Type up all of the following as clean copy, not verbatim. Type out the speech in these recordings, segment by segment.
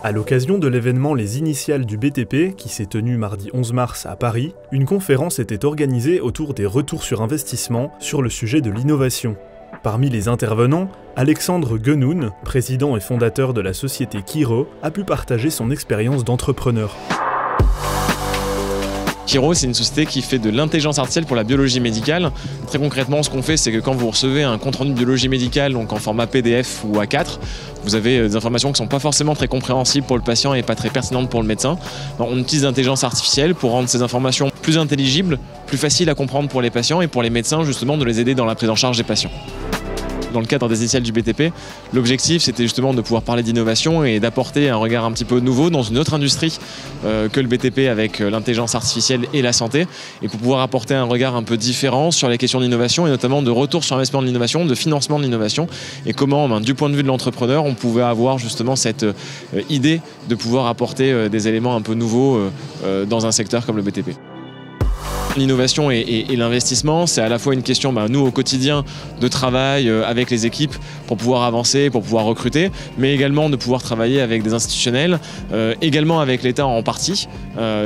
À l'occasion de l'événement Les Initiales du BTP, qui s'est tenu mardi 11 mars à Paris, une conférence était organisée autour des retours sur investissement sur le sujet de l'innovation. Parmi les intervenants, Alexandre Guenoun, président et fondateur de la société Kiro, a pu partager son expérience d'entrepreneur. Kiro, c'est une société qui fait de l'intelligence artificielle pour la biologie médicale. Très concrètement, ce qu'on fait, c'est que quand vous recevez un compte-rendu de biologie médicale, donc en format PDF ou A4, vous avez des informations qui ne sont pas forcément très compréhensibles pour le patient et pas très pertinentes pour le médecin. On utilise l'intelligence artificielle pour rendre ces informations plus intelligibles, plus faciles à comprendre pour les patients et pour les médecins, justement, de les aider dans la prise en charge des patients. Dans le cadre des initiales du BTP, l'objectif c'était justement de pouvoir parler d'innovation et d'apporter un regard un petit peu nouveau dans une autre industrie que le BTP avec l'intelligence artificielle et la santé, et pour pouvoir apporter un regard un peu différent sur les questions d'innovation et notamment de retour sur investissement de l'innovation, de financement de l'innovation, et comment du point de vue de l'entrepreneur on pouvait avoir justement cette idée de pouvoir apporter des éléments un peu nouveaux dans un secteur comme le BTP. L'innovation et l'investissement, c'est à la fois une question, nous au quotidien, de travail avec les équipes pour pouvoir avancer, pour pouvoir recruter, mais également de pouvoir travailler avec des institutionnels, également avec l'État en partie,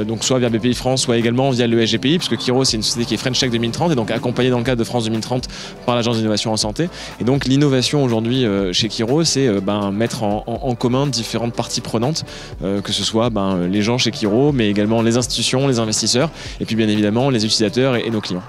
donc soit via BPI-France, soit également via le SGPI, puisque Kiro c'est une société qui est French Tech 2030 et donc accompagnée dans le cadre de France 2030 par l'Agence d'innovation en santé. Et donc l'innovation aujourd'hui chez Kiro, c'est mettre en commun différentes parties prenantes, que ce soit les gens chez Kiro, mais également les institutions, les investisseurs, et puis bien évidemment les utilisateurs et nos clients.